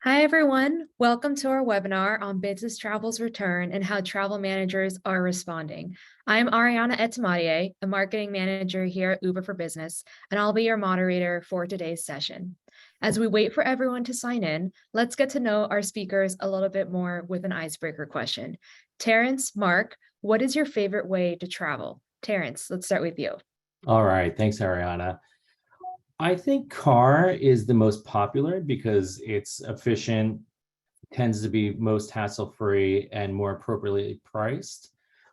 Hi, everyone. Welcome to our webinar on business travel's return and how travel managers are responding. I'm Ariana Etemadier, a marketing manager here at Uber for Business, and I'll be your moderator for today's session. As we wait for everyone to sign in, let's get to know our speakers a little bit more with an icebreaker question. Terrence, Mark, what is your favorite way to travel? Terrence, let's start with you. All right, thanks, Ariana. I think car is the most popular because it's efficient, tends to be most hassle-free and more appropriately priced.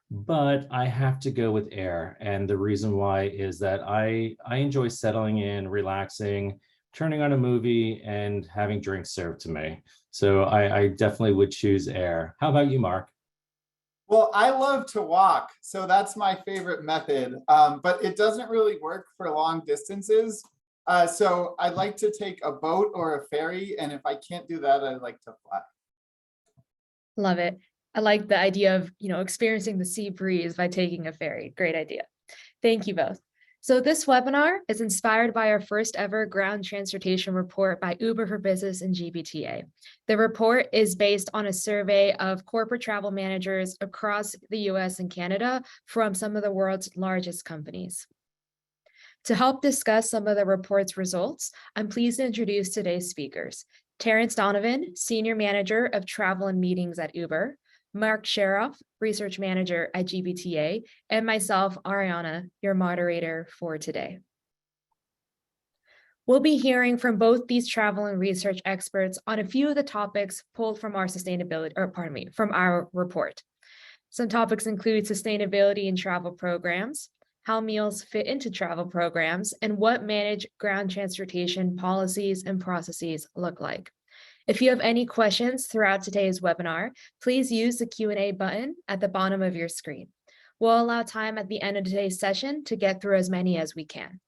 But I have to go with air. And the reason why is that I enjoy settling in, relaxing, turning on a movie and having drinks served to me. So I definitely would choose air. How about you, Mark? Well, I love to walk, so that's my favorite method, but it doesn't really work for long distances. So I'd like to take a boat or a ferry, and if I can't do that, I'd like to fly. Love it. I like the idea of, experiencing the sea breeze by taking a ferry. Great idea. Thank you both. So this webinar is inspired by our first ever ground transportation report by Uber for Business and Gbta. The report is based on a survey of corporate travel managers across the US and Canada from some of the world's largest companies. To help discuss some of the report's results, I'm pleased to introduce today's speakers. Terrence Donovan, Senior Manager of Travel and Meetings at Uber, Mark Sheroff, Research Manager at Gbta, and myself, Ariana, your moderator for today. We'll be hearing from both these travel and research experts on a few of the topics pulled from our from our report. Some topics include sustainability in travel programs, how meals fit into travel programs, and what managed ground transportation policies and processes look like. If you have any questions throughout today's webinar, please use the Q&A button at the bottom of your screen. We'll allow time at the end of today's session to get through as many as we can.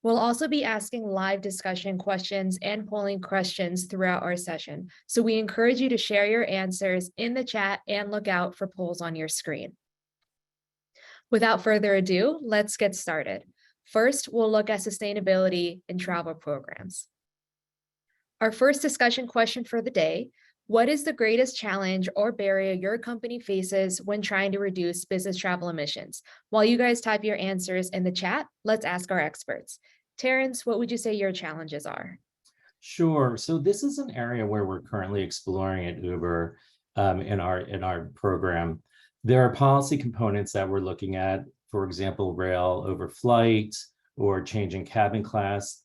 We'll also be asking live discussion questions and polling questions throughout our session, so we encourage you to share your answers in the chat and look out for polls on your screen. Without further ado, let's get started. First, we'll look at sustainability in travel programs. Our first discussion question for the day: what is the greatest challenge or barrier your company faces when trying to reduce business travel emissions? While you guys type your answers in the chat, let's ask our experts. Terrence, what would you say your challenges are? Sure. So this is an area where we're currently exploring at Uber in our program. There are policy components that we're looking at, for example, rail over flight or changing cabin class.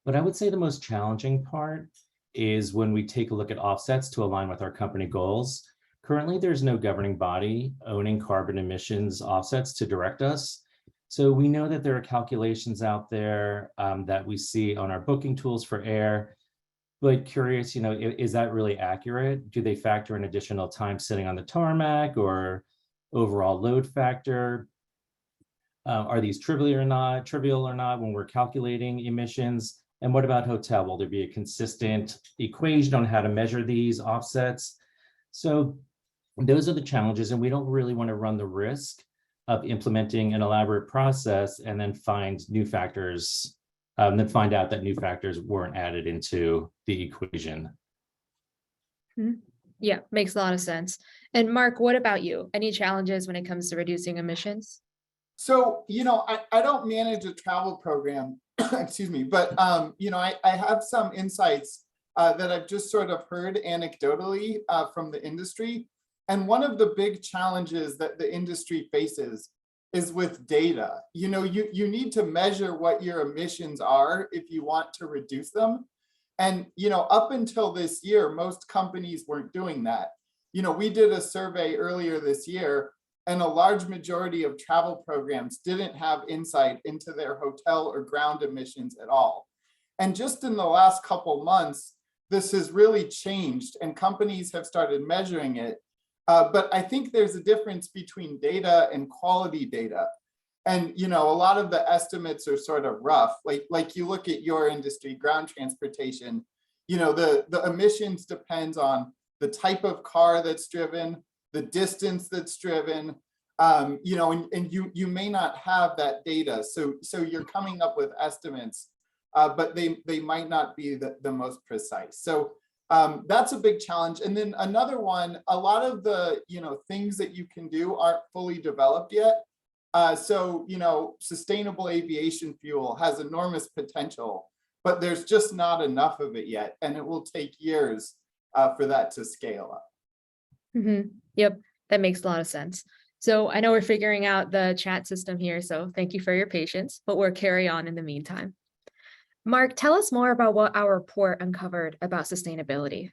But I would say the most challenging part is when we take a look at offsets to align with our company goals. Currently, there's no governing body owning carbon emissions offsets to direct us. So we know that there are calculations out there that we see on our booking tools for air, but curious, is that really accurate? Do they factor in additional time sitting on the tarmac or overall load factor? Are these trivial or not when we're calculating emissions? And what about hotel? Will there be a consistent equation on how to measure these offsets? So those are the challenges, and we don't really want to run the risk of implementing an elaborate process and then find out that new factors weren't added into the equation. Yeah, makes a lot of sense. And Mark, what about you? Any challenges when it comes to reducing emissions? So, I don't manage a travel program, excuse me, but, I have some insights that I've just sort of heard anecdotally from the industry. And one of the big challenges that the industry faces is with data. You need to measure what your emissions are if you want to reduce them. And, up until this year, most companies weren't doing that. We did a survey earlier this year, and a large majority of travel programs didn't have insight into their hotel or ground emissions at all. And just in the last couple months, this has really changed and companies have started measuring it. But I think there's a difference between data and quality data. And, a lot of the estimates are sort of rough. Like you look at your industry, ground transportation, the emissions depends on the type of car that's driven, the distance that's driven, and you may not have that data. So you're coming up with estimates, but they might not be the most precise. So That's a big challenge. And then another one, a lot of the things that you can do aren't fully developed yet. So sustainable aviation fuel has enormous potential, but there's just not enough of it yet, and it will take years for that to scale up. Yep, that makes a lot of sense. So I know we're figuring out the chat system here, so thank you for your patience, but we'll carry on in the meantime. Mark, tell us more about what our report uncovered about sustainability.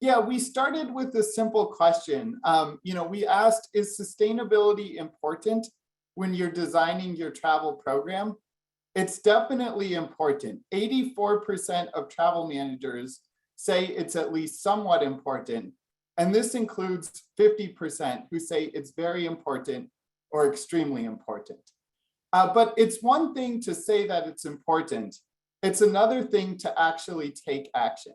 Yeah, we started with a simple question. We asked, is sustainability important when you're designing your travel program? It's definitely important. 84% of travel managers say it's at least somewhat important. And this includes 50% who say it's very important or extremely important. But it's one thing to say that it's important. It's another thing to actually take action.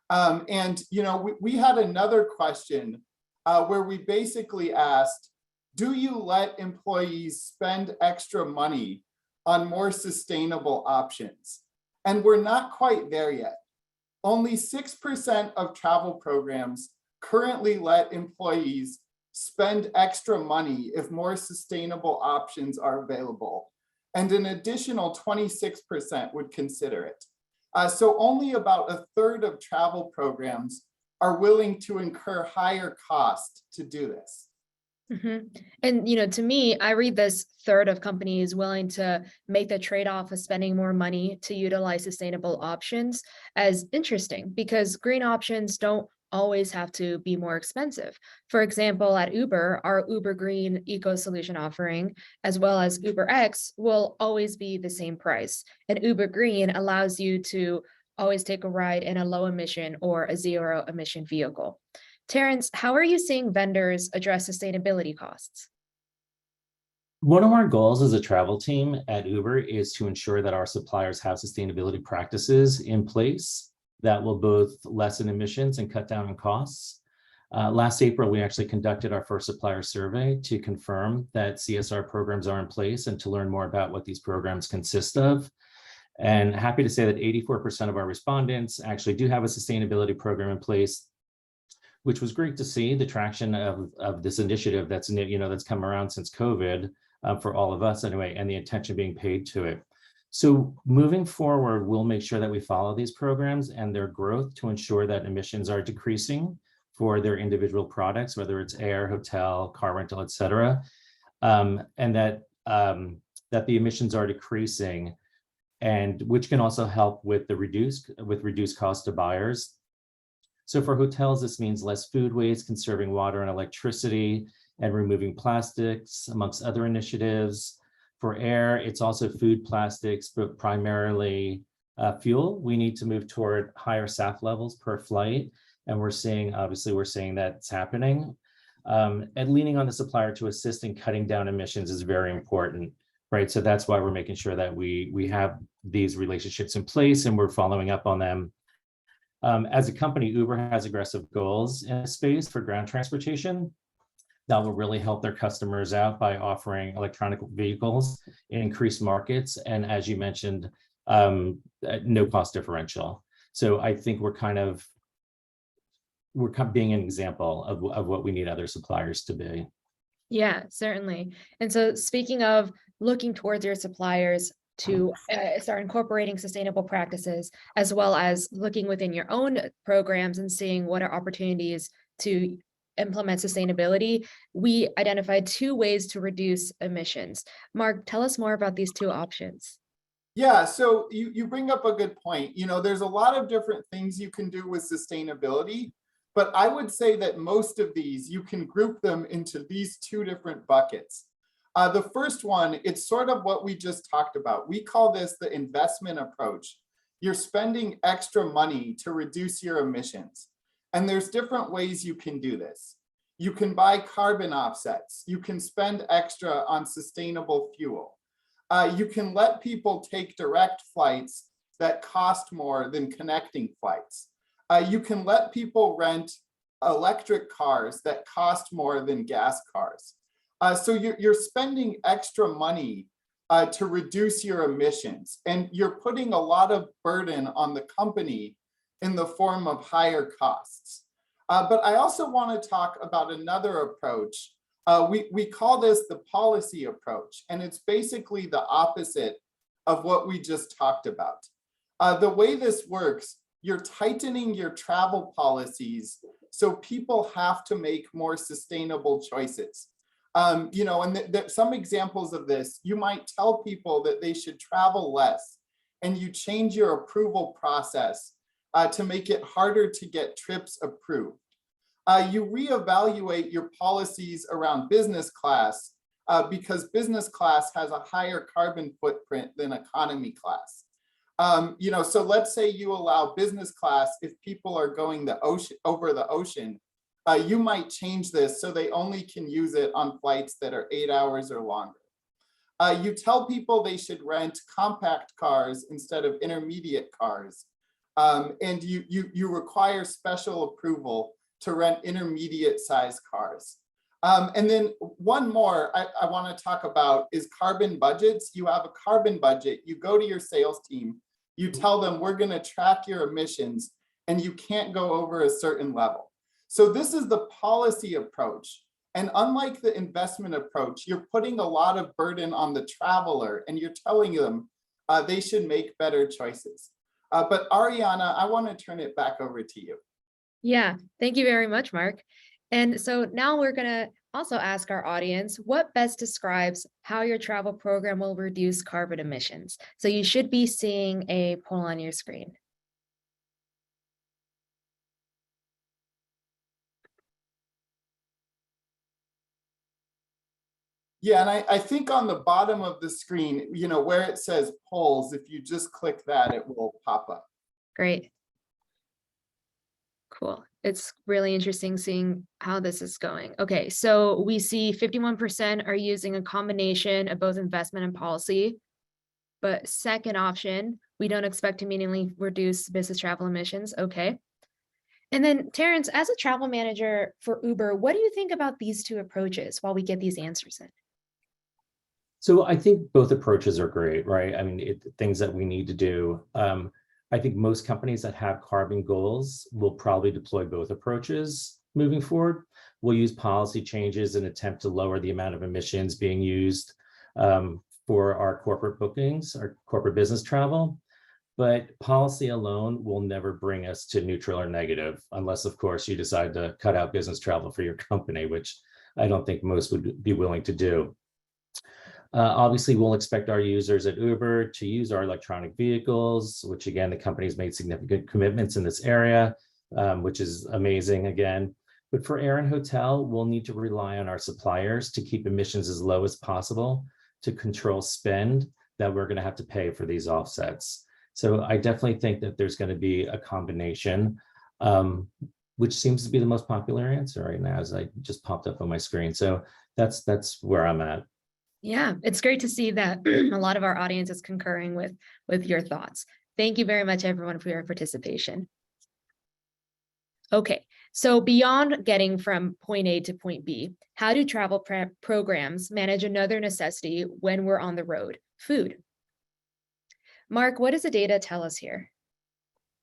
We had another question where we basically asked, do you let employees spend extra money on more sustainable options? And we're not quite there yet. Only 6% of travel programs currently let employees spend extra money if more sustainable options are available. And an additional 26% would consider it. So only about a third of travel programs are willing to incur higher cost to do this. And, to me, I read this third of companies willing to make the trade-off of spending more money to utilize sustainable options as interesting, because green options don't always have to be more expensive. For example, at Uber, our Uber Green Eco Solution offering, as well as Uber X, will always be the same price. And Uber Green allows you to always take a ride in a low emission or a zero emission vehicle. Terrence, how are you seeing vendors address sustainability costs? One of our goals as a travel team at Uber is to ensure that our suppliers have sustainability practices in place that will both lessen emissions and cut down on costs. Last April, we actually conducted our first supplier survey to confirm that CSR programs are in place and to learn more about what these programs consist of. And happy to say that 84% of our respondents actually do have a sustainability program in place, which was great to see the traction of this initiative that's come around since COVID for all of us anyway, and the attention being paid to it. So moving forward, we'll make sure that we follow these programs and their growth to ensure that emissions are decreasing for their individual products, whether it's air, hotel, car rental, et cetera, and that the emissions are decreasing, and which can also help with reduced cost to buyers. So for hotels, this means less food waste, conserving water and electricity, and removing plastics, amongst other initiatives. For air, it's also food, plastics, but primarily fuel. We need to move toward higher SAF levels per flight, and we're seeing that's happening. And leaning on the supplier to assist in cutting down emissions is very important, right? So that's why we're making sure that we have these relationships in place and we're following up on them. As a company, Uber has aggressive goals in this space for ground transportation that will really help their customers out by offering electronic vehicles in increased markets. And as you mentioned, no cost differential. So I think we're being an example of what we need other suppliers to be. Yeah, certainly. And so speaking of looking towards your suppliers to start incorporating sustainable practices, as well as looking within your own programs and seeing what are opportunities to implement sustainability, we identified 2 ways to reduce emissions. Mark, tell us more about these 2 options. Yeah, so you bring up a good point. There's a lot of different things you can do with sustainability, but I would say that most of these, you can group them into these 2 different buckets. The first one, it's sort of what we just talked about. We call this the investment approach. You're spending extra money to reduce your emissions. And there's different ways you can do this. You can buy carbon offsets. You can spend extra on sustainable fuel. You can let people take direct flights that cost more than connecting flights. You can let people rent electric cars that cost more than gas cars. So you're spending extra money to reduce your emissions, and you're putting a lot of burden on the company in the form of higher costs. But I also want to talk about another approach. We call this the policy approach, and it's basically the opposite of what we just talked about. The way this works, you're tightening your travel policies so people have to make more sustainable choices. And some examples of this, you might tell people that they should travel less, and you change your approval process to make it harder to get trips approved. You reevaluate your policies around business class because business class has a higher carbon footprint than economy class. So let's say you allow business class if people are going over the ocean. You might change this so they only can use it on flights that are 8 hours or longer. You tell people they should rent compact cars instead of intermediate cars. And you require special approval to rent intermediate size cars. And then one more I want to talk about is carbon budgets. You have a carbon budget, you go to your sales team, you tell them we're going to track your emissions and you can't go over a certain level. So this is the policy approach. And unlike the investment approach, you're putting a lot of burden on the traveler and you're telling them they should make better choices. But Ariana, I want to turn it back over to you. Yeah, thank you very much, Mark. And so now we're going to also ask our audience what best describes how your travel program will reduce carbon emissions. So you should be seeing a poll on your screen. Yeah, and I think on the bottom of the screen, where it says polls, if you just click that, it will pop up. Great. Cool. It's really interesting seeing how this is going. Okay, so we see 51% are using a combination of both investment and policy. But second option, we don't expect to meaningfully reduce business travel emissions. Okay. And then Terrence, as a travel manager for Uber, what do you think about these two approaches while we get these answers in? So I think both approaches are great, right? I mean, things that we need to do. I think most companies that have carbon goals will probably deploy both approaches moving forward. We'll use policy changes and attempt to lower the amount of emissions being used for our corporate bookings, our corporate business travel. But policy alone will never bring us to neutral or negative, unless, of course, you decide to cut out business travel for your company, which I don't think most would be willing to do. Obviously, we'll expect our users at Uber to use our electronic vehicles, which again, the company's made significant commitments in this area, which is amazing again. But for air and hotel, we'll need to rely on our suppliers to keep emissions as low as possible to control spend that we're going to have to pay for these offsets. So I definitely think that there's going to be a combination, which seems to be the most popular answer right now, as I just popped up on my screen. So that's where I'm at. Yeah, it's great to see that a lot of our audience is concurring with your thoughts. Thank you very much, everyone, for your participation. Okay, so beyond getting from point A to point B, how do travel programs manage another necessity when we're on the road? Food. Mark, what does the data tell us here?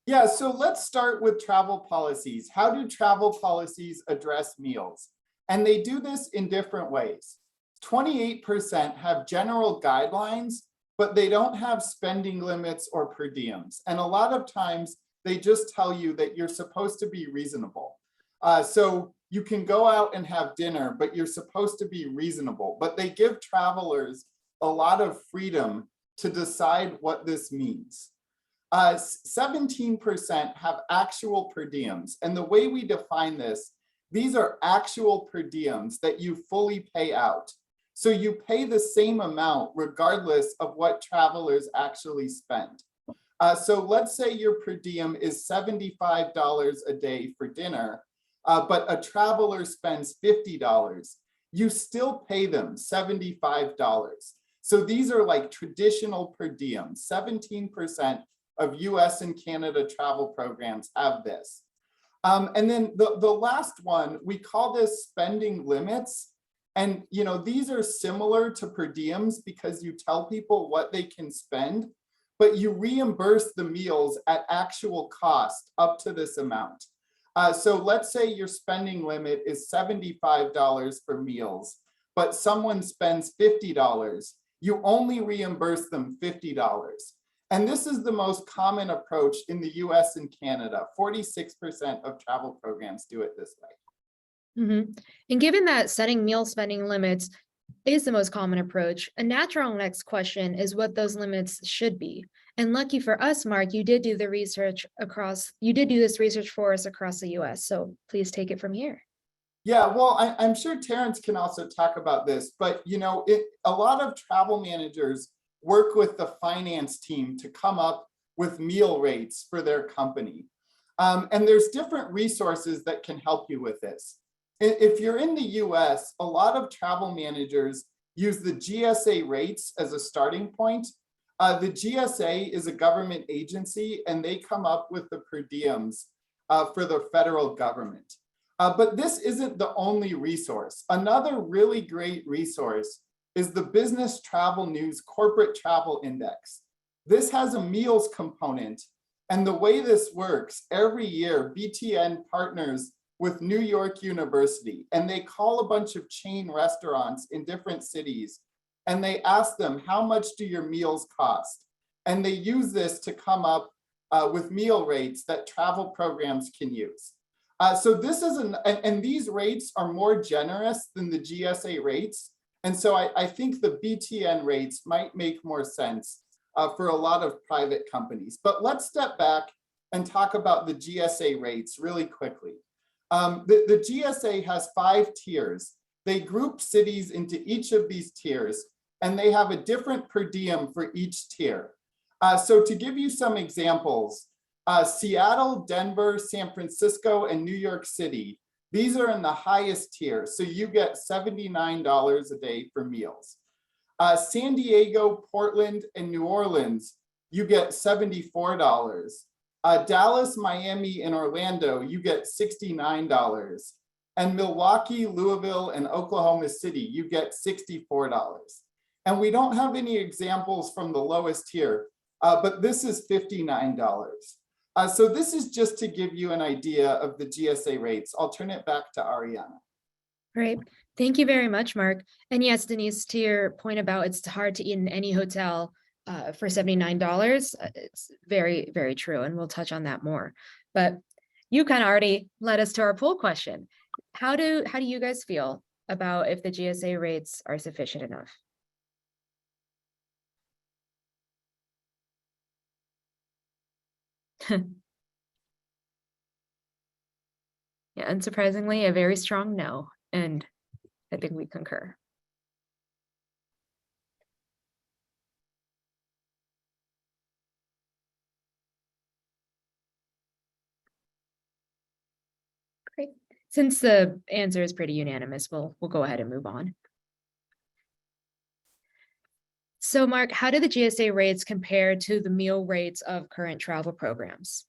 Yeah, so let's start with travel policies. How do travel policies address meals? And they do this in different ways. 28% have general guidelines, but they don't have spending limits or per diems. And a lot of times they just tell you that you're supposed to be reasonable. So you can go out and have dinner, but you're supposed to be reasonable. But they give travelers a lot of freedom to decide what this means. 17% have actual per diems. And the way we define this, these are actual per diems that you fully pay out. So you pay the same amount regardless of what travelers actually spend. So let's say your per diem is $75 a day for dinner, but a traveler spends $50. You still pay them $75. So these are like traditional per diems. 17% of US and Canada travel programs have this. And then the last one, we call this spending limits. And these are similar to per diems because you tell people what they can spend, but you reimburse the meals at actual cost up to this amount. So let's say your spending limit is $75 for meals, but someone spends $50. You only reimburse them $50. And this is the most common approach in the US and Canada. 46% of travel programs do it this way. And given that setting meal spending limits is the most common approach, a natural next question is what those limits should be. And lucky for us, Mark, you did do the research you did do this research for us across the US. So please take it from here. Yeah, well, I'm sure Terrence can also talk about this, but a lot of travel managers work with the finance team to come up with meal rates for their company. And there's different resources that can help you with this. If you're in the US, a lot of travel managers use the Gsa Rates as a starting point. The GSA is a government agency, and they come up with the Per Diems for the federal government. But this isn't the only resource. Another really great resource is the Business Travel News Corporate Travel Index. This has a meals component, and the way this works, every year BTN partners with New York University, and they call a bunch of chain restaurants in different cities, and they ask them, how much do your meals cost? And they use this to come up with meal rates that travel programs can use. So this is and these rates are more generous than the Gsa Rates. And so I think the BTN rates might make more sense for a lot of private companies. But let's step back and talk about the Gsa Rates really quickly. The GSA has 5 tiers. They group cities into each of these tiers, and they have a different per diem for each tier. So to give you some examples, Seattle, Denver, San Francisco, and New York City, these are in the highest tier. So you get $79 a day for meals. San Diego, Portland, and New Orleans, you get $74. Dallas, Miami, and Orlando, you get $69. And Milwaukee, Louisville, and Oklahoma City, you get $64. And we don't have any examples from the lowest tier, but this is $59. So this is just to give you an idea of the Gsa Rates. I'll turn it back to Ariana. Great. Thank you very much, Mark. And yes, Denise, to your point about it's hard to eat in any hotel for $79, it's very, very true. And we'll touch on that more. But you kind of already led us to our poll question. How do you guys feel about if the Gsa Rates are sufficient enough? Yeah, unsurprisingly, a very strong no, and I think we concur. Great. Since the answer is pretty unanimous, we'll go ahead and move on. So Mark, how do the Gsa Rates compare to the meal rates of current travel programs?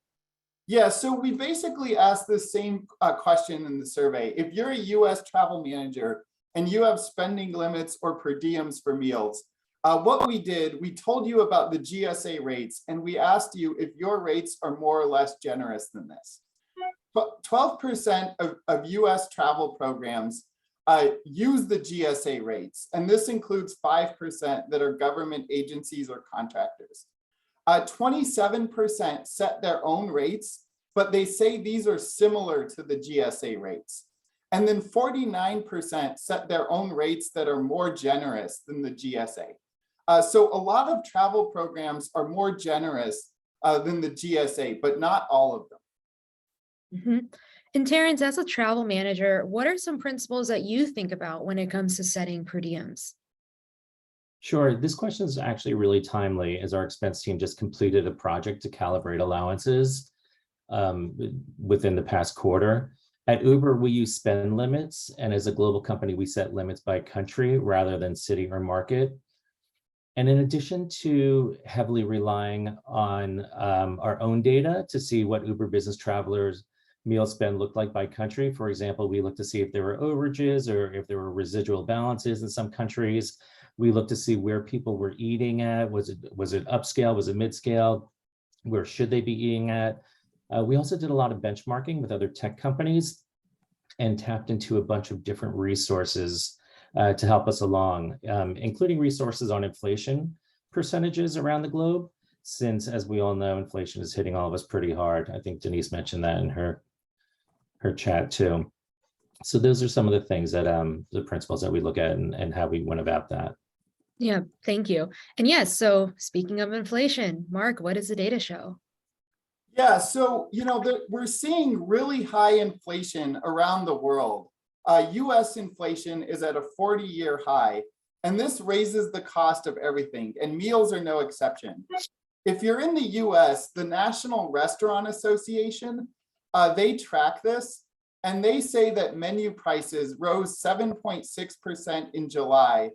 Yeah, so we basically asked the same question in the survey. If you're a US travel manager and you have spending limits or per diems for meals, what we did, we told you about the Gsa Rates, and we asked you if your rates are more or less generous than this. But 12% of US travel programs use the Gsa Rates, and this includes 5% that are government agencies or contractors. 27% set their own rates, but they say these are similar to the Gsa Rates. And then 49% set their own rates that are more generous than the Gsa. So a lot of travel programs are more generous than the Gsa, but not all of them. Mm-hmm. And Terrence, as a travel manager, what are some principles that you think about when it comes to setting per diems? Sure. This question is actually really timely, as our expense team just completed a project to calibrate allowances within the past quarter. At Uber, we use spend limits, and as a global company, we set limits by country rather than city or market. And in addition to heavily relying on our own data to see what Uber business travelers' meal spend looked like by country, for example, we looked to see if there were overages or if there were residual balances in some countries. We looked to see where people were eating at. Was it upscale? Was it mid-scale? Where should they be eating at? We also did a lot of benchmarking with other tech companies and tapped into a bunch of different resources to help us along, including resources on inflation percentages around the globe, since, as we all know, inflation is hitting all of us pretty hard. I think Denise mentioned that in her chat too. So those are some of the things that the principles that we look at and how we went about that. Yeah, thank you. And yes, so speaking of inflation, Mark, what does the data show? Yeah, so, we're seeing really high inflation around the world. US inflation is at a 40-year high, and this raises the cost of everything, and meals are no exception. If you're in the US, the National Restaurant Association, they track this, and they say that menu prices rose 7.6% in July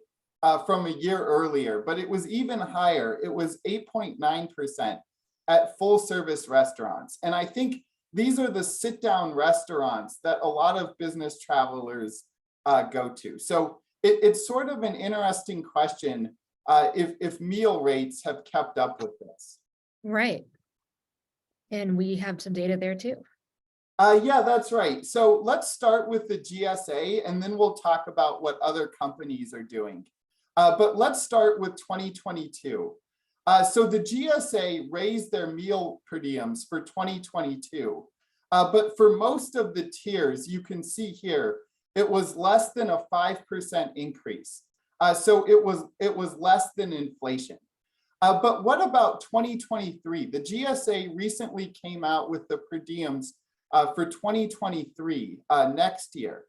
from a year earlier, but it was even higher. It was 8.9% at full service restaurants. And I think these are the sit down restaurants that a lot of business travelers go to. So it's sort of an interesting question if meal rates have kept up with this. Right. And we have some data there too. Yeah, that's right. So let's start with the GSA, and then we'll talk about what other companies are doing. But let's start with 2022. So the GSA raised their meal per diems for 2022. But for most of the tiers, you can see here, it was less than a 5% increase. So it was less than inflation. But what about 2023? The GSA recently came out with the per diems for 2023 next year.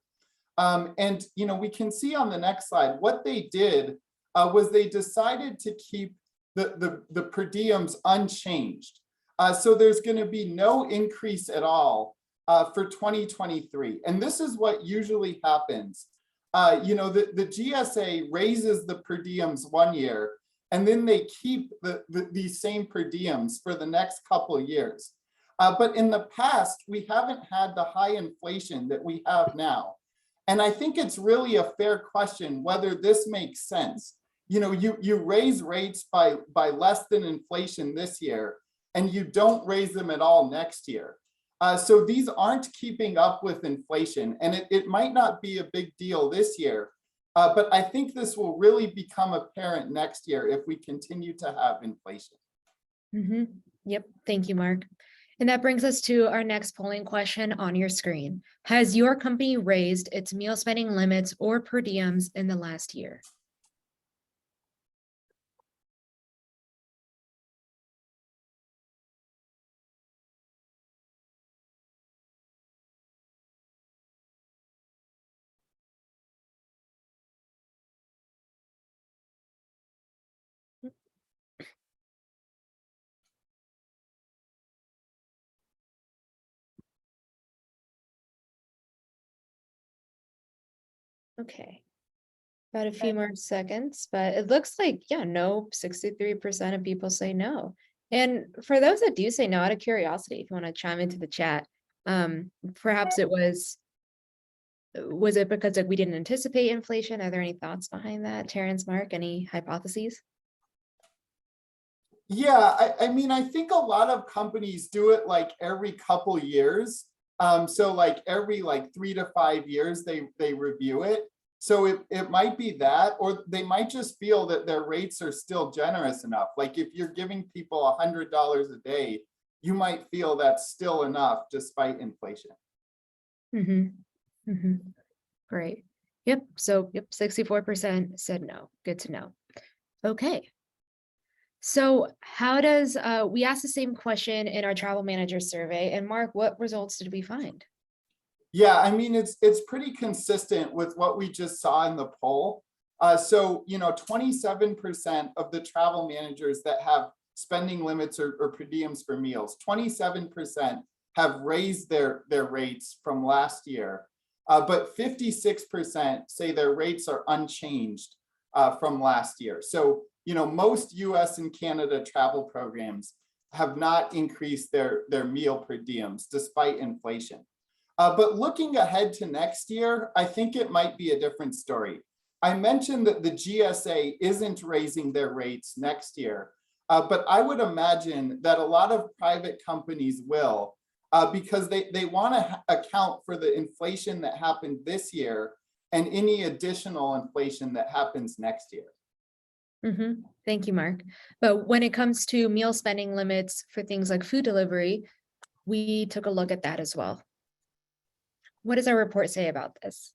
And we can see on the next slide, what they did was they decided to keep the per diems unchanged. So there's going to be no increase at all for 2023. And this is what usually happens. The GSA raises the per diems one year, and then they keep these same per diems for the next couple of years. But in the past, we haven't had the high inflation that we have now. And I think it's really a fair question whether this makes sense. You raise rates by less than inflation this year, and you don't raise them at all next year. So these aren't keeping up with inflation, and it might not be a big deal this year, but I think this will really become apparent next year if we continue to have inflation. Mm-hmm. Yep, thank you, Mark. And that brings us to our next polling question on your screen. Has your company raised its meal spending limits or per diems in the last year? Okay, about a few more seconds, but it looks like, yeah, no, 63% of people say no. And for those that do say no, out of curiosity, if you want to chime into the chat, perhaps it was it because we didn't anticipate inflation? Are there any thoughts behind that? Terrence, Mark, any hypotheses? Yeah, I mean, I think a lot of companies do it like every couple years. So like every 3 to 5 years, they review it. So it might be that, or they might just feel that their rates are still generous enough. Like if you're giving people $100 a day, you might feel that's still enough despite inflation. Mm-hmm. Mm-hmm. Great. Yep. So, yep, 64% said no. Good to know. Okay. So how does, we asked the same question in our travel manager survey, and Mark, what results did we find? Yeah, I mean, it's pretty consistent with what we just saw in the poll. So, 27% of the travel managers that have spending limits or per diems for meals, 27% have raised their rates from last year, but 56% say their rates are unchanged from last year. So, most US and Canada travel programs have not increased their meal per diems despite inflation. But looking ahead to next year, I think it might be a different story. I mentioned that the GSA isn't raising their rates next year, but I would imagine that a lot of private companies will, because they want to account for the inflation that happened this year and any additional inflation that happens next year. Thank you, Mark. But when it comes to meal spending limits for things like food delivery, we took a look at that as well. What does our report say about this?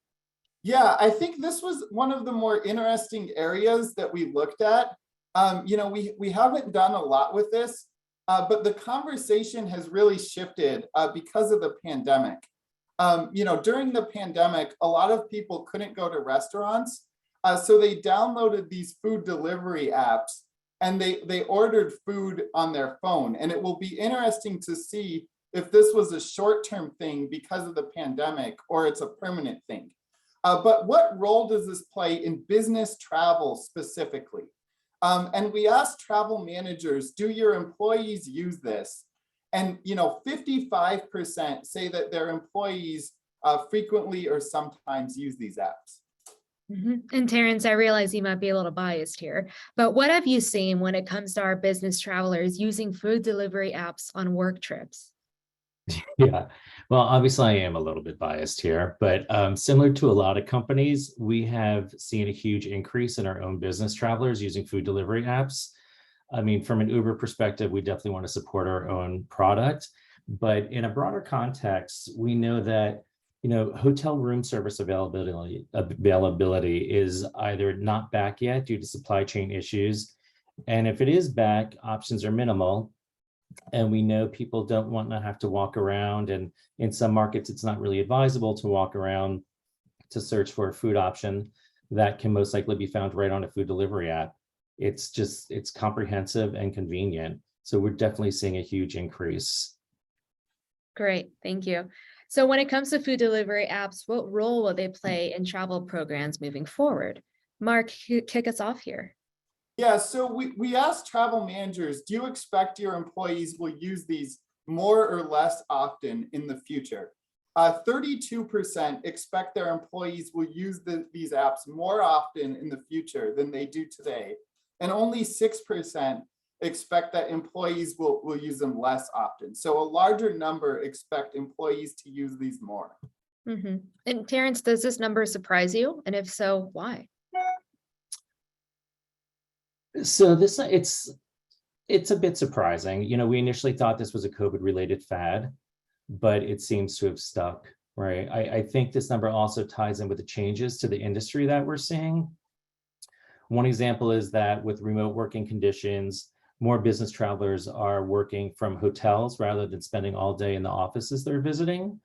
Yeah, I think this was one of the more interesting areas that we looked at. We haven't done a lot with this, but the conversation has really shifted because of the pandemic. During the pandemic, a lot of people couldn't go to restaurants, so they downloaded these food delivery apps and they ordered food on their phone. And it will be interesting to see if this was a short-term thing because of the pandemic or it's a permanent thing. But what role does this play in business travel specifically? And we asked travel managers, do your employees use this? And 55% say that their employees frequently or sometimes use these apps. And Terrence, I realize you might be a little biased here, but what have you seen when it comes to our business travelers using food delivery apps on work trips? Yeah, well, obviously I am a little bit biased here, but similar to a lot of companies, we have seen a huge increase in our own business travelers using food delivery apps. I mean, from an Uber perspective, we definitely want to support our own product, but in a broader context, we know that hotel room service availability is either not back yet due to supply chain issues, and if it is back, options are minimal. And we know people don't want to have to walk around, and in some markets, it's not really advisable to walk around to search for a food option that can most likely be found right on a food delivery app. It's comprehensive and convenient. So we're definitely seeing a huge increase. Great, thank you. So when it comes to food delivery apps, what role will they play in travel programs moving forward? Mark, kick us off here. Yeah, so we asked travel managers, do you expect your employees will use these more or less often in the future? 32% expect their employees will use these apps more often in the future than they do today. And only 6% expect that employees will use them less often. So a larger number expect employees to use these more. And Terrence, does this number surprise you? And if so, why? So it's a bit surprising. We initially thought this was a COVID-related fad, but it seems to have stuck, right? I think this number also ties in with the changes to the industry that we're seeing. One example is that with remote working conditions, more business travelers are working from hotels rather than spending all day in the offices they're visiting.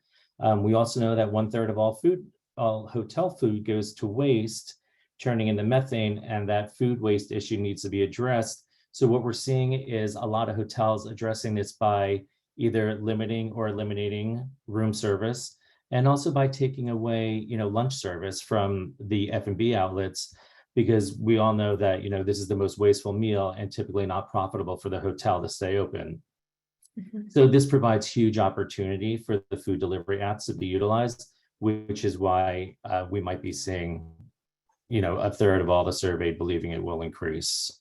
We also know that 1/3 of all hotel food goes to waste, turning into methane, and that food waste issue needs to be addressed. So what we're seeing is a lot of hotels addressing this by either limiting or eliminating room service, and also by taking away, lunch service from the F&B outlets, because we all know that, this is the most wasteful meal and typically not profitable for the hotel to stay open. So this provides huge opportunity for the food delivery apps to be utilized, which is why we might be seeing 1/3 of all the surveyed believing it will increase.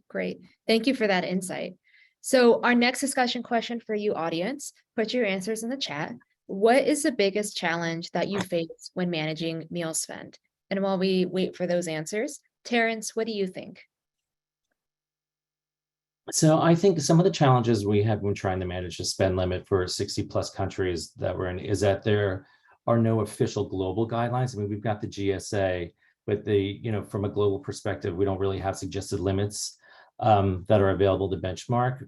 Great. Thank you for that insight. So our next discussion question for you audience, put your answers in the chat. What is the biggest challenge that you face when managing meal spend? And while we wait for those answers, Terrence, what do you think? So I think some of the challenges we have when trying to manage a spend limit for 60+ countries that we're in is that there are no official global guidelines. I mean, we've got the GSA, but from a global perspective, we don't really have suggested limits that are available to benchmark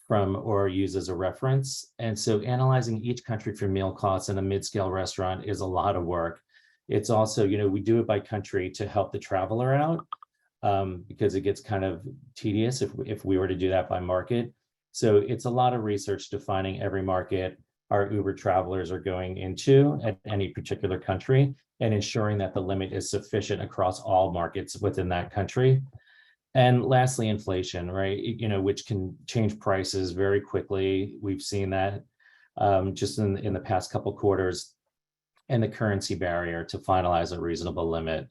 from or use as a reference. And so analyzing each country for meal costs in a mid-scale restaurant is a lot of work. It's also, we do it by country to help the traveler out because it gets kind of tedious if we were to do that by market. So it's a lot of research defining every market our Uber travelers are going into at any particular country and ensuring that the limit is sufficient across all markets within that country. And lastly, inflation, right? Which can change prices very quickly. We've seen that just in the past couple quarters, and the currency barrier to finalize a reasonable limit.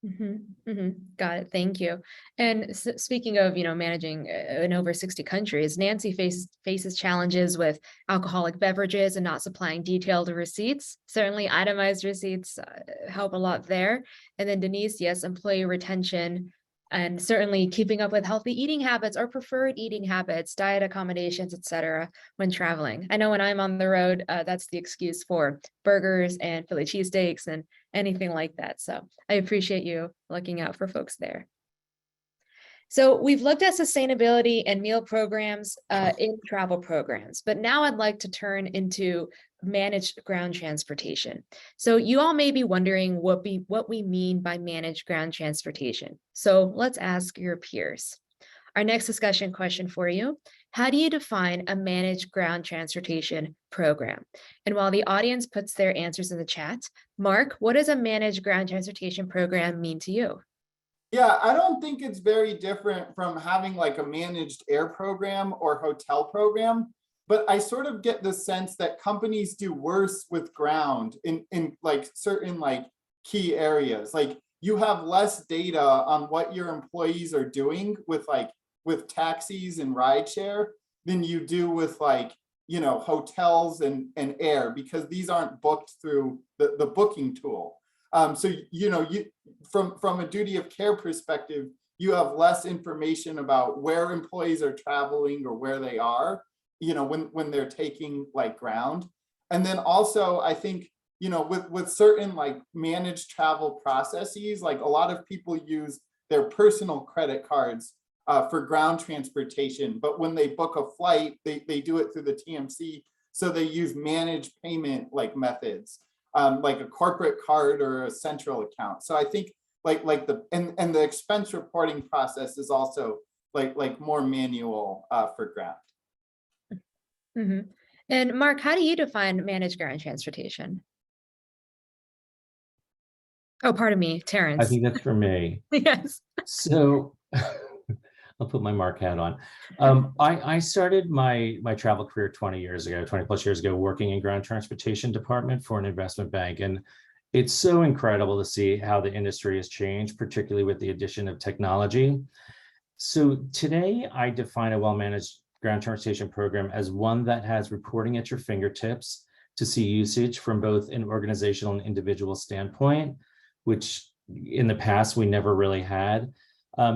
Got it. Thank you. And speaking of, managing in over 60 countries, Nancy faces challenges with alcoholic beverages and not supplying detailed receipts. Certainly, itemized receipts help a lot there. And then Denise, yes, employee retention, and certainly keeping up with healthy eating habits or preferred eating habits, diet accommodations, etc. when traveling. I know when I'm on the road, that's the excuse for burgers and Philly cheesesteaks and anything like that. So I appreciate you looking out for folks there. So we've looked at sustainability and meal programs in travel programs, but now I'd like to turn into managed ground transportation. So you all may be wondering what we mean by managed ground transportation. So let's ask your peers. Our next discussion question for you: how do you define a managed ground transportation program? And while the audience puts their answers in the chat, Mark, what does a managed ground transportation program mean to you? Yeah, I don't think it's very different from having like a managed air program or hotel program, but I sort of get the sense that companies do worse with ground in like certain like key areas. Like you have less data on what your employees are doing with taxis and rideshare than you do with hotels and air, because these aren't booked through the booking tool. So, from a duty of care perspective, you have less information about where employees are traveling or where they are, when they're taking like ground. And then also, I think, with certain like managed travel processes, like a lot of people use their personal credit cards for ground transportation, but when they book a flight, they do it through the TMC. So they use managed payment like methods. Like a corporate card or a central account. So I think the expense reporting process is also like more manual for ground. And Mark, how do you define managed ground transportation? Oh, pardon me, Terrence. I think that's for me. Yes. So I'll put my Mark hat on. I started my travel career 20 plus years ago, working in ground transportation department for an investment bank. And it's so incredible to see how the industry has changed, particularly with the addition of technology. So today I define a well-managed ground transportation program as one that has reporting at your fingertips to see usage from both an organizational and individual standpoint, which in the past we never really had.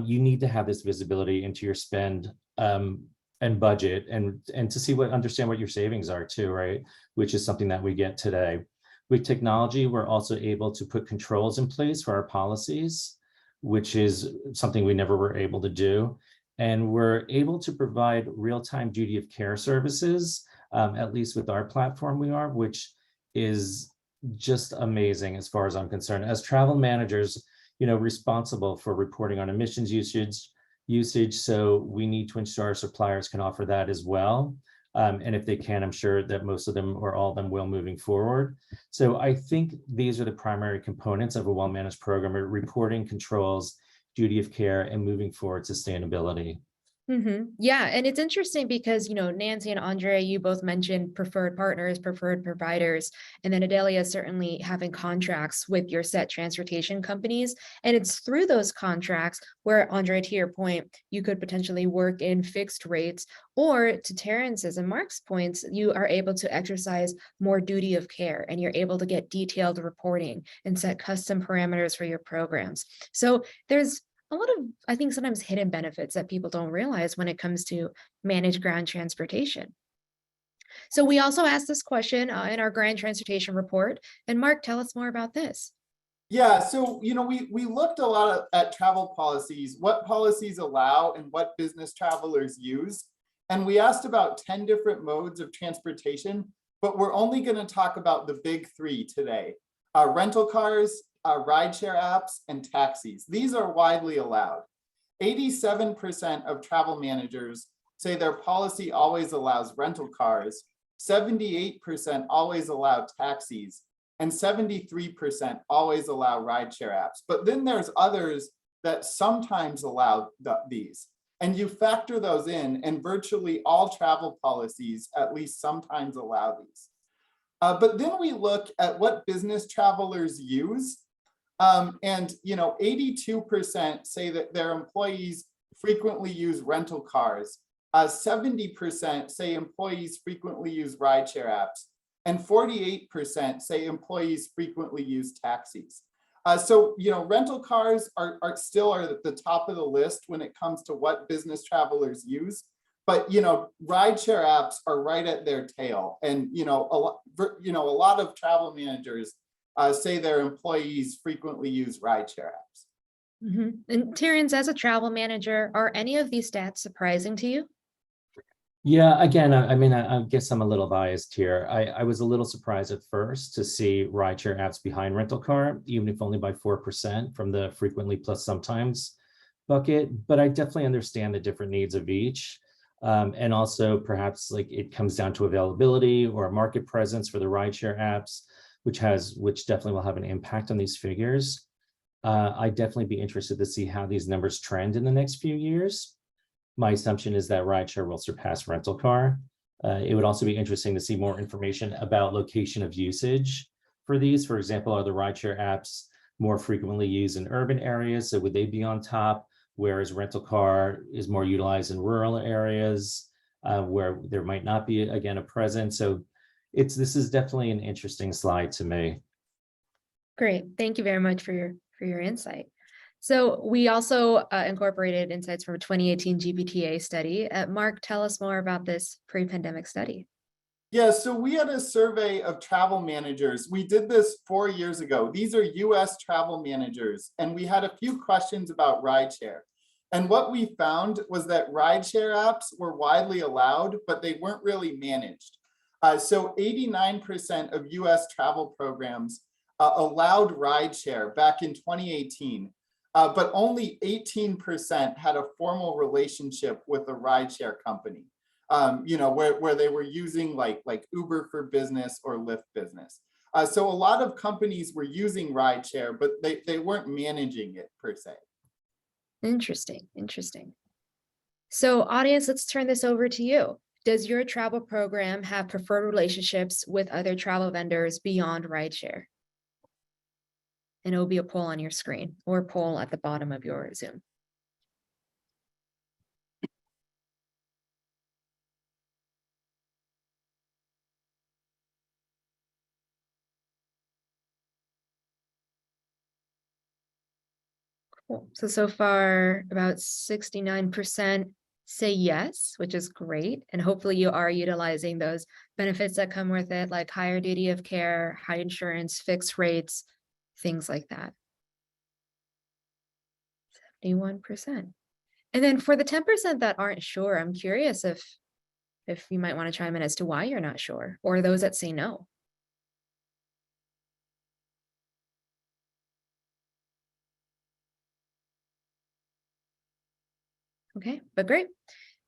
You need to have this visibility into your spend and budget, and to understand what your savings are too, right? Which is something that we get today. With technology, we're also able to put controls in place for our policies, which is something we never were able to do. And we're able to provide real-time duty of care services, at least with our platform which is just amazing as far as I'm concerned. As travel managers, responsible for reporting on emissions usage. So we need to ensure our suppliers can offer that as well. And if they can, I'm sure that most of them or all of them will moving forward. So I think these are the primary components of a well-managed program: reporting, controls, duty of care, and moving forward sustainability. Yeah, and it's interesting because, Nancy and Andre, you both mentioned preferred partners, preferred providers, and then Adelia certainly having contracts with your set transportation companies. And it's through those contracts where, Andre, to your point, you could potentially work in fixed rates, or to Terrence's and Mark's points, you are able to exercise more duty of care and you're able to get detailed reporting and set custom parameters for your programs. So there's a lot of, I think, sometimes hidden benefits that people don't realize when it comes to managed ground transportation. So we also asked this question in our ground transportation report. And Mark, tell us more about this. Yeah, so we looked a lot at travel policies, what policies allow and what business travelers use. And we asked about 10 different modes of transportation, but we're only going to talk about the big three today: rental cars, rideshare apps, and taxis. These are widely allowed. 87% of travel managers say their policy always allows rental cars, 78% always allow taxis, and 73% always allow rideshare apps. But then there's others that sometimes allow these. And you factor those in, and virtually all travel policies at least sometimes allow these. But then we look at what business travelers use. And 82% say that their employees frequently use rental cars. 70% say employees frequently use rideshare apps, and 48% say employees frequently use taxis. So rental cars are still at the top of the list when it comes to what business travelers use. But rideshare apps are right at their tail, and a lot of travel managers say their employees frequently use rideshare apps. And Terrence, as a travel manager, are any of these stats surprising to you? Yeah, again, I guess I'm a little biased here. I was a little surprised at first to see rideshare apps behind rental car, even if only by 4% from the frequently plus sometimes bucket. But I definitely understand the different needs of each. And also perhaps like it comes down to availability or market presence for the rideshare apps, which definitely will have an impact on these figures. I'd definitely be interested to see how these numbers trend in the next few years. My assumption is that rideshare will surpass rental car. It would also be interesting to see more information about location of usage for these. For example, are the rideshare apps more frequently used in urban areas? So would they be on top, whereas rental car is more utilized in rural areas where there might not be, again, a presence. So this is definitely an interesting slide to me. Great. Thank you very much for your insight. So we also incorporated insights from a 2018 Gbta study. Mark, tell us more about this pre-pandemic study. Yeah, so we had a survey of travel managers. We did this 4 years ago. These are US travel managers, and we had a few questions about rideshare. And what we found was that rideshare apps were widely allowed, but they weren't really managed. So 89% of US travel programs allowed rideshare back in 2018. But only 18% had a formal relationship with a rideshare company, where they were using like Uber for Business or Lyft Business. So a lot of companies were using rideshare, but they weren't managing it per se. Interesting. So audience, let's turn this over to you. Does your travel program have preferred relationships with other travel vendors beyond rideshare? And it will be a poll on your screen or a poll at the bottom of your Zoom. Cool. So far, about 69% say yes, which is great. And hopefully you are utilizing those benefits that come with it, like higher duty of care, high insurance, fixed rates, things like that. 71%. And then for the 10% that aren't sure, I'm curious if you might want to chime in as to why you're not sure, or those that say no. Okay, but great.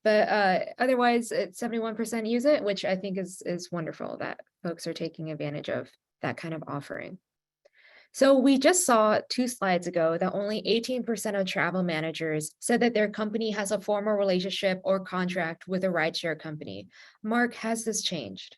But otherwise, 71% use it, which I think is wonderful that folks are taking advantage of that kind of offering. So we just saw 2 slides ago that only 18% of travel managers said that their company has a formal relationship or contract with a rideshare company. Mark, has this changed?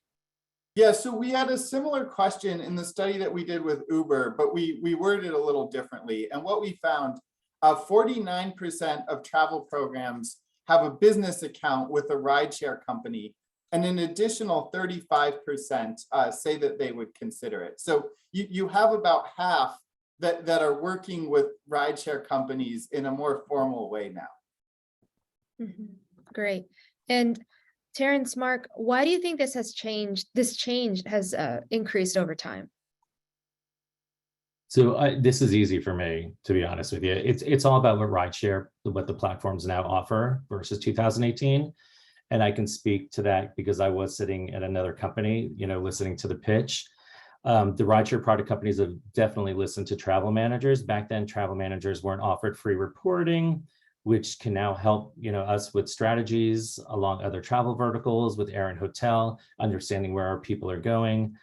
Yeah, so we had a similar question in the study that we did with Uber, but we worded it a little differently. And what we found, 49% of travel programs have a business account with a rideshare company, and an additional 35% say that they would consider it. So you have about half that are working with rideshare companies in a more formal way now. Great. And Terrence, Mark, why do you think this has changed? This change has increased over time? So this is easy for me, to be honest with you. It's all about what the platforms now offer versus 2018. And I can speak to that because I was sitting at another company, listening to the pitch. The rideshare product companies have definitely listened to travel managers. Back then, travel managers weren't offered free reporting, which can now help us with strategies along other travel verticals with air and hotel, understanding where our people are going.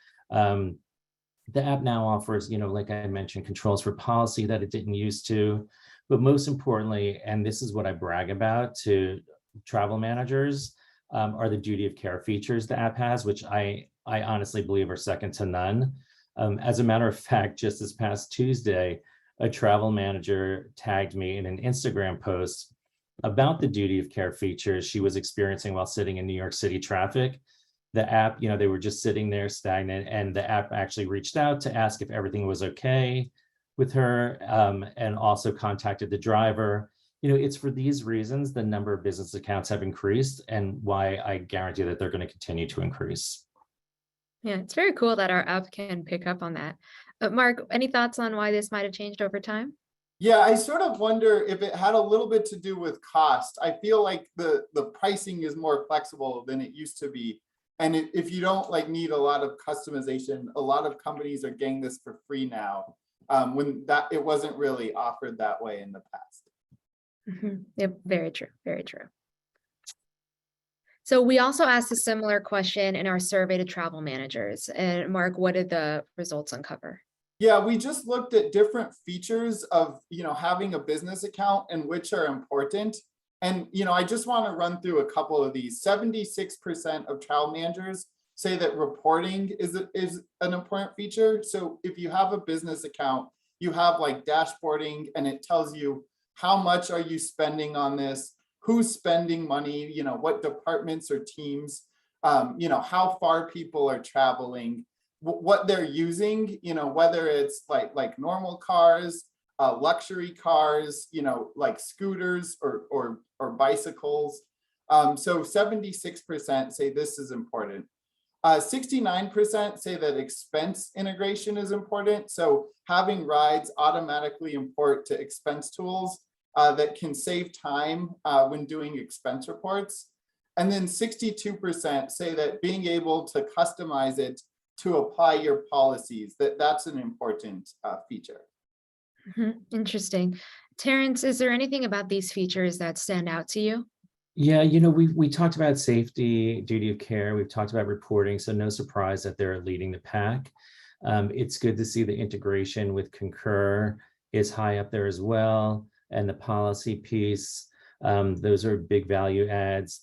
The app now offers, like I mentioned, controls for policy that it didn't used to. But most importantly, and this is what I brag about to travel managers, are the duty of care features the app has, which I honestly believe are second to none. As a matter of fact, just this past Tuesday, a travel manager tagged me in an Instagram post about the duty of care features she was experiencing while sitting in New York City traffic. The app, they were just sitting there stagnant, and the app actually reached out to ask if everything was okay with her, and also contacted the driver. It's for these reasons the number of business accounts have increased, and why I guarantee that they're going to continue to increase. Yeah, it's very cool that our app can pick up on that. Mark, any thoughts on why this might have changed over time? Yeah, I sort of wonder if it had a little bit to do with cost. I feel like the pricing is more flexible than it used to be. And if you don't need a lot of customization, a lot of companies are getting this for free now, when it wasn't really offered that way in the past. Yep, very true, very true. So we also asked a similar question in our survey to travel managers. And Mark, what did the results uncover? Yeah, we just looked at different features of, having a business account and which are important. And, I just want to run through a couple of these. 76% of travel managers say that reporting is an important feature. So if you have a business account, you have dashboarding, and it tells you how much are you spending on this, who's spending money, what departments or teams, how far people are traveling, what they're using, whether it's like normal cars, luxury cars, like scooters or bicycles. So 76% say this is important. 69% say that expense integration is important. So having rides automatically import to expense tools that can save time when doing expense reports. And then 62% say that being able to customize it to apply your policies, that's an important feature. Interesting. Terrence, is there anything about these features that stand out to you? Yeah, we talked about safety, duty of care. We've talked about reporting, so no surprise that they're leading the pack. It's good to see the integration with Concur is high up there as well, and the policy piece. Those are big value adds.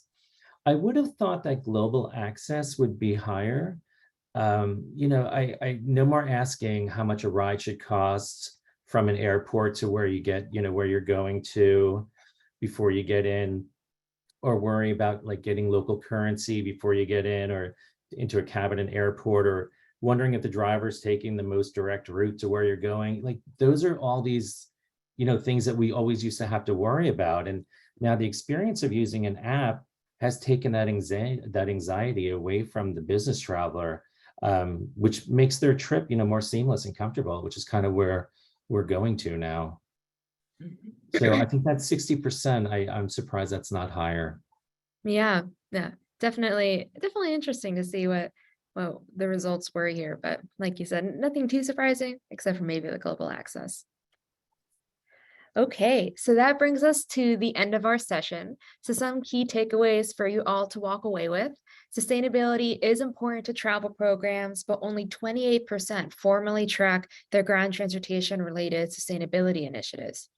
I would have thought that global access would be higher. I no more asking how much a ride should cost from an airport to where you get, where you're going to before you get in, or worry about getting local currency before you get in or into a cab at an airport, or wondering if the driver's taking the most direct route to where you're going. Those are all these, things that we always used to have to worry about. And now the experience of using an app has taken that anxiety away from the business traveler, which makes their trip, more seamless and comfortable, which is kind of where we're going to now. So I think that's 60%. I'm surprised that's not higher. Yeah, definitely interesting to see what the results were here. But like you said, nothing too surprising, except for maybe the global access. Okay, so that brings us to the end of our session. So some key takeaways for you all to walk away with. Sustainability is important to travel programs, but only 28% formally track their ground transportation related sustainability initiatives.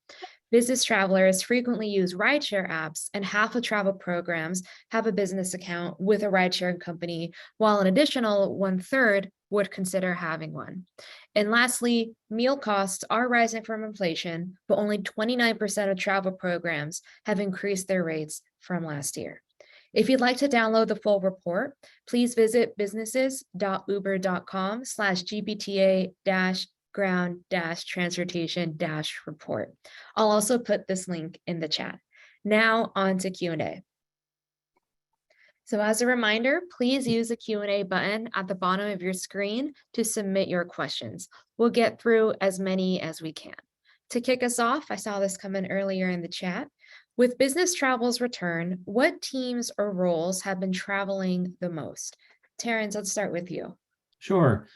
Business travelers frequently use rideshare apps, and half of travel programs have a business account with a rideshare company, while an additional 1/3 would consider having one. And lastly, meal costs are rising from inflation, but only 29% of travel programs have increased their rates from last year. If you'd like to download the full report, please visit businesses.uber.com/Gbta-ground-transportation-report. I'll also put this link in the chat. Now on to Q&A. So as a reminder, please use the Q&A button at the bottom of your screen to submit your questions. We'll get through as many as we can. To kick us off, I saw this come in earlier in the chat. With business travel's return, what teams or roles have been traveling the most? Terrence, let's start with you. Sure.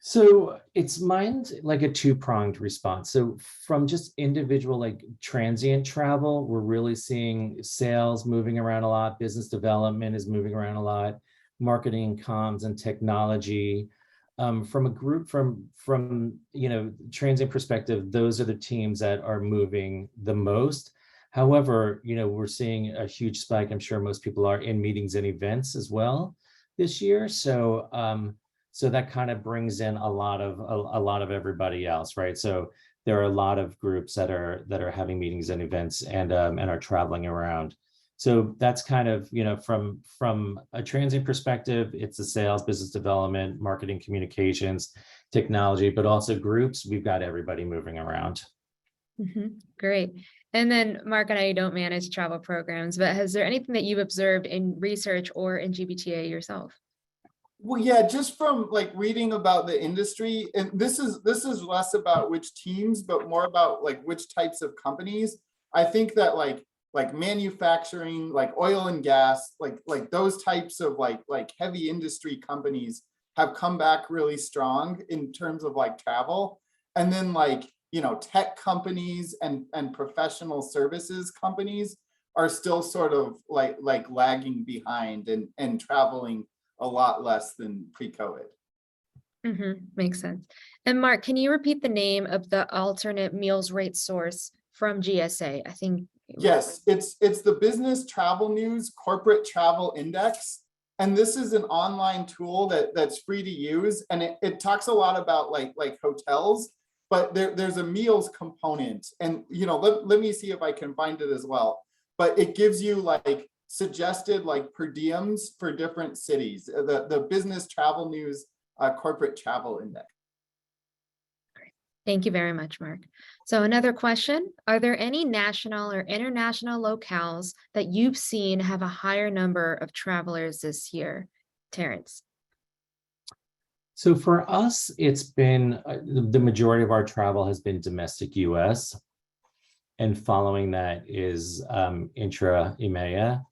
So it's mine's like a two-pronged response. So from just individual transient travel, we're really seeing sales moving around a lot. Business development is moving around a lot. Marketing, comms, and technology. From a group from transient perspective, those are the teams that are moving the most. However, we're seeing a huge spike. I'm sure most people are in meetings and events as well this year. So that kind of brings in a lot of everybody else, right? So there are a lot of groups that are having meetings and events and are traveling around. So that's kind of, from a transient perspective, it's the sales, business development, marketing, communications, technology, but also groups. We've got everybody moving around. Great. And then, Mark, I know you don't manage travel programs, but is there anything that you've observed in research or in Gbta yourself? Well, yeah, just from like reading about the industry, and this is less about which teams, but more about like which types of companies. I think that like manufacturing, like oil and gas, like those types of like heavy industry companies have come back really strong in terms of like travel. And then like, tech companies and professional services companies are still sort of like lagging behind and traveling a lot less than pre-COVID. Makes sense. And Mark, can you repeat the name of the alternate meals rate source from GSA? I think. Yes, it's the Business Travel News Corporate Travel Index. And this is an online tool that's free to use. And it talks a lot about like hotels, but there's a meals component. And, let me see if I can find it as well. But it gives you like suggested like per diems for different cities, the Business Travel News Corporate Travel Index. Great. Thank you very much, Mark. So another question, are there any national or international locales that you've seen have a higher number of travelers this year? Terrence. So for us, it's been, the majority of our travel has been domestic US. And following that is intra-EMEA.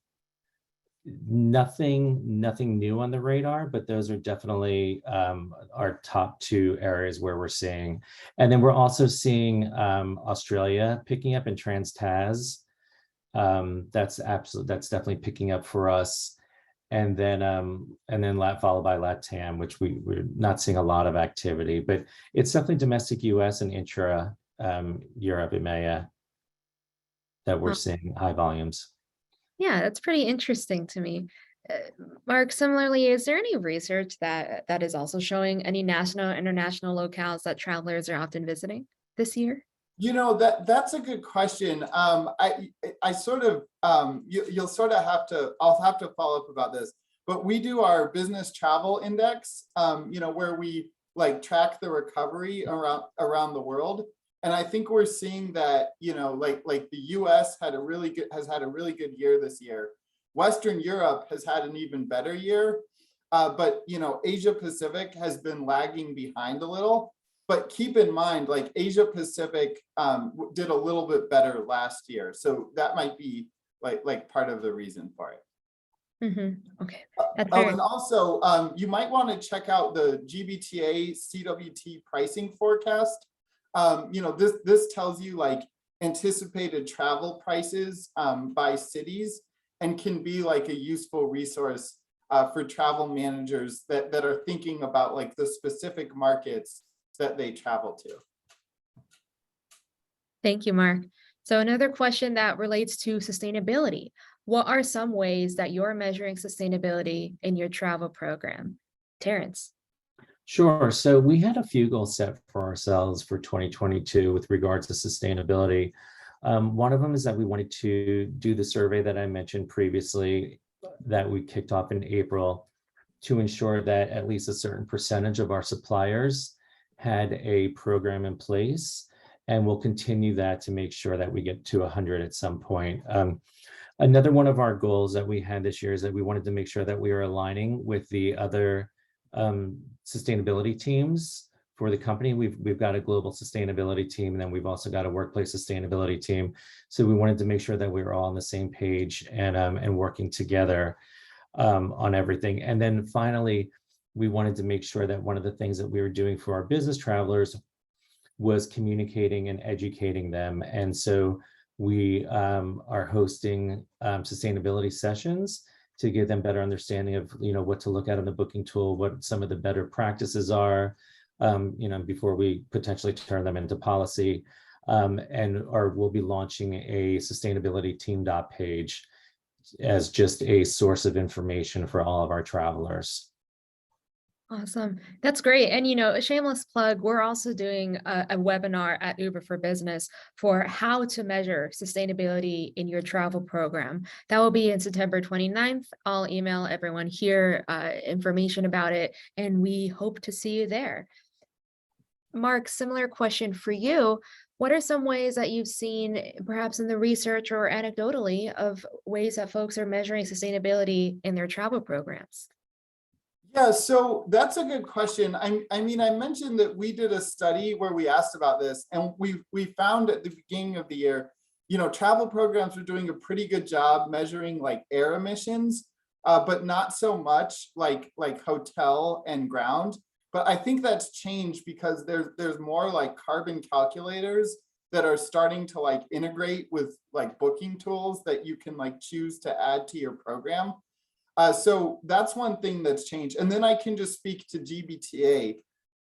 Nothing new on the radar, but those are definitely our top two areas where we're seeing. And then we're also seeing Australia picking up in Trans-Tas. That's definitely picking up for us. And then followed by LATAM, which we're not seeing a lot of activity, but it's definitely domestic US and intra Europe, EMEA that we're seeing high volumes. Yeah, that's pretty interesting to me. Mark, similarly, is there any research that is also showing any national, international locales that travelers are often visiting this year? That's a good question. I sort of, you'll sort of I'll have to follow up about this, but we do our business travel index, where we like track the recovery around the world. And I think we're seeing that, like the US has had a really good year this year. Western Europe has had an even better year. But, Asia Pacific has been lagging behind a little. But keep in mind, like Asia Pacific did a little bit better last year. So that might be like part of the reason for it. Okay. And also, you might want to check out the Gbta CWT pricing forecast. This tells you like anticipated travel prices by cities and can be like a useful resource for travel managers that are thinking about like the specific markets that they travel to. Thank you, Mark. So another question that relates to sustainability. What are some ways that you're measuring sustainability in your travel program? Terrence. Sure. So we had a few goals set for ourselves for 2022 with regards to sustainability. One of them is that we wanted to do the survey that I mentioned previously that we kicked off in April to ensure that at least a certain percentage of our suppliers had a program in place. And we'll continue that to make sure that we get to 100 at some point. Another one of our goals that we had this year is that we wanted to make sure that we are aligning with the other sustainability teams for the company. We've got a global sustainability team, and then we've also got a workplace sustainability team. So we wanted to make sure that we were all on the same page and working together on everything. And then finally, we wanted to make sure that one of the things that we were doing for our business travelers was communicating and educating them. And so we are hosting sustainability sessions to give them better understanding of, what to look at in the booking tool, what some of the better practices are, before we potentially turn them into policy. Or we'll be launching a sustainability team page as just a source of information for all of our travelers. Awesome. That's great. And, you know, a shameless plug, we're also doing a webinar at Uber for Business for how to measure sustainability in your travel program. That will be in September 29th. I'll email everyone here information about it, and we hope to see you there. Mark, similar question for you. What are some ways that you've seen, perhaps in the research or anecdotally, of ways that folks are measuring sustainability in their travel programs? Yeah, so that's a good question. I mean, I mentioned that we did a study where we asked about this, and we found at the beginning of the year, you know, travel programs were doing a pretty good job measuring like air emissions, but not so much like hotel and ground. But I think that's changed because there's more like carbon calculators that are starting to like integrate with like booking tools that you can like choose to add to your program. So that's one thing that's changed. And then I can just speak to Gbta.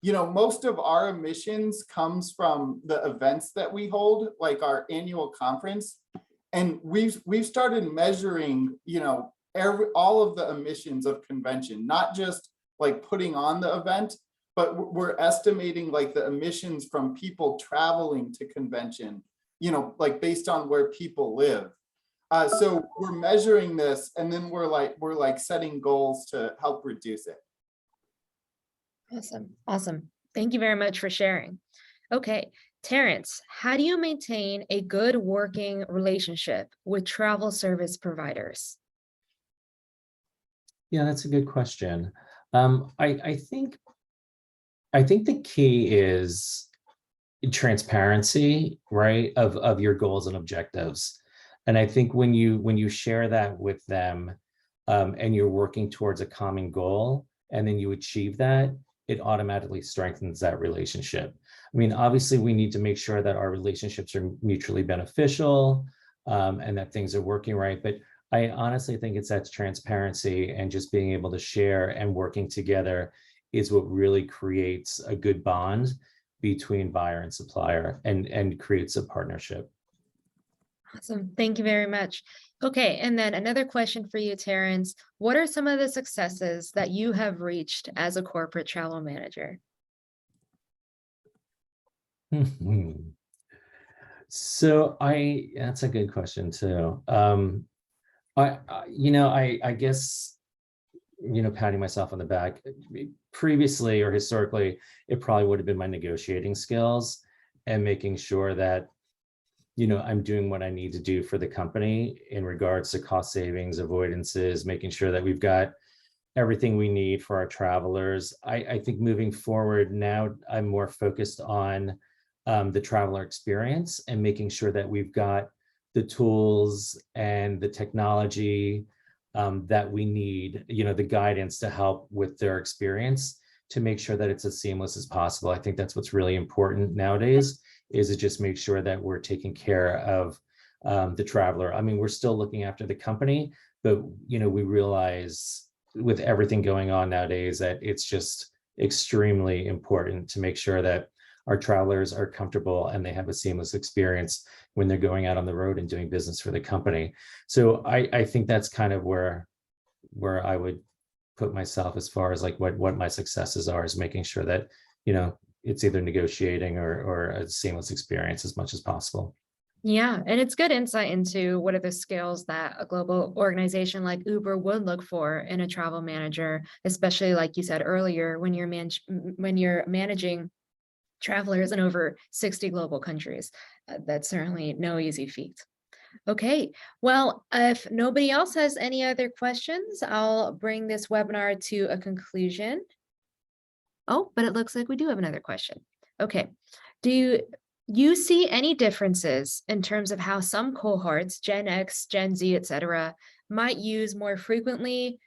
You know, most of our emissions comes from the events that we hold, like our annual conference. And we've started measuring, you know, all of the emissions of convention, not just like putting on the event, but we're estimating like the emissions from people traveling to convention, you know, like based on where people live. So we're measuring this, and then we're like setting goals to help reduce it. Awesome. Awesome. Thank you very much for sharing. Okay, Terrence, how do you maintain a good working relationship with travel service providers? Yeah, that's a good question. I think the key is transparency, right, of your goals and objectives. And I think when you share that with them, and you're working towards a common goal, and then you achieve that, it automatically strengthens that relationship. I mean, obviously, we need to make sure that our relationships are mutually beneficial, and that things are working right. But I honestly think it's that transparency and just being able to share and working together is what really creates a good bond between buyer and supplier, and creates a partnership. Awesome. Thank you very much. Okay, and then another question for you, Terrence. What are some of the successes that you have reached as a corporate travel manager? So that's a good question too. I guess, patting myself on the back, previously or historically, it probably would have been my negotiating skills and making sure that, I'm doing what I need to do for the company in regards to cost savings, avoidances, making sure that we've got everything we need for our travelers. I think moving forward now, I'm more focused on the traveler experience and making sure that we've got the tools and the technology that we need, the guidance to help with their experience, to make sure that it's as seamless as possible. I think that's what's really important nowadays, is to just make sure that we're taking care of the traveler. I mean, we're still looking after the company, but we realize with everything going on nowadays that it's just extremely important to make sure that our travelers are comfortable and they have a seamless experience when they're going out on the road and doing business for the company. So I think that's kind of where I would put myself as far as like what my successes are, is making sure that, it's either negotiating or a seamless experience as much as possible. Yeah, and it's good insight into what are the skills that a global organization like Uber would look for in a travel manager, especially like you said earlier, when you're managing travelers in over 60 global countries. That's certainly no easy feat. Okay, well, if nobody else has any other questions, I'll bring this webinar to a conclusion. Oh, but it looks like we do have another question. Okay, do you see any differences in terms of how some cohorts, Gen X, Gen Z, etc., might use more frequently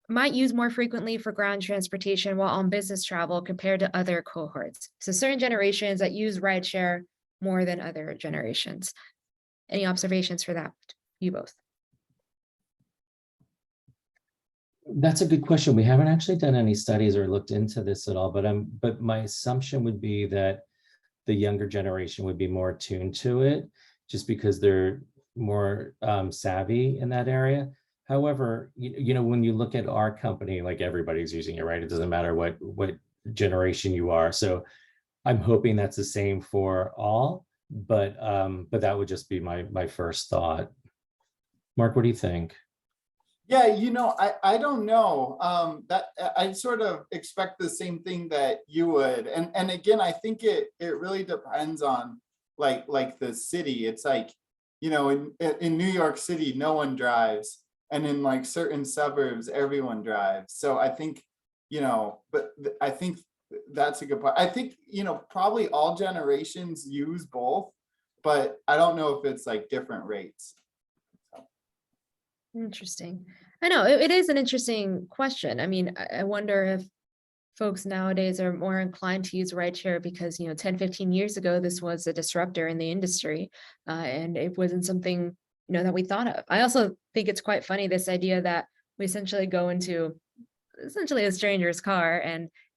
for ground transportation while on business travel compared to other cohorts? So certain generations that use rideshare more than other generations. Any observations for that, you both? That's a good question. We haven't actually done any studies or looked into this at all, but my assumption would be that the younger generation would be more attuned to it, just because they're more savvy in that area. However, when you look at our company, like everybody's using it, right? It doesn't matter what generation you are. So I'm hoping that's the same for all, but that would just be my first thought. Mark, what do you think? Yeah, I don't know. That I sort of expect the same thing that you would. And again, I think it really depends on like the city. It's like, in New York City, no one drives. And in like certain suburbs, everyone drives. So I think, I think that's a good point. I think, probably all generations use both, but I don't know if it's like different rates. Interesting. I know it is an interesting question. I mean, I wonder if folks nowadays are more inclined to use rideshare because, 10, 15 years ago, this was a disruptor in the industry, and it wasn't something, that we thought of. I also think it's quite funny, this idea that we essentially go into essentially a stranger's car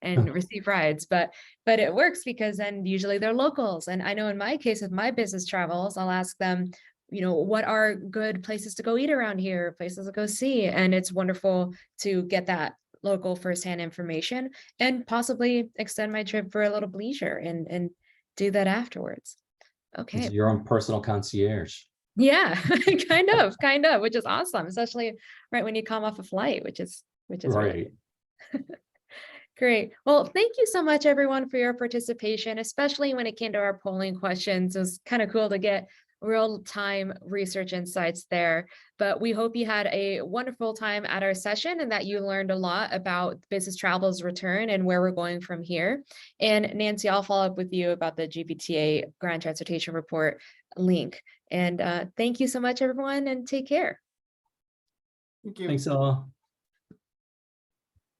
and receive rides, but it works because then usually they're locals. And I know in my case, with my business travels, I'll ask them, what are good places to go eat around here, places to go see. And it's wonderful to get that local firsthand information and possibly extend my trip for a little leisure and do that afterwards. It's Okay. your own personal concierge. Yeah, kind of, which is awesome, especially right when you come off a flight, which is really Right. great. Well, thank you so much, everyone, for your participation, especially when it came to our polling questions. It was kind of cool to get real-time research insights there. But we hope you had a wonderful time at our session and that you learned a lot about business travel's return and where we're going from here. And Nancy, I'll follow up with you about the Gbta Grand Transportation Report link. And thank you so much, everyone, and take care. Thank you. Thanks all.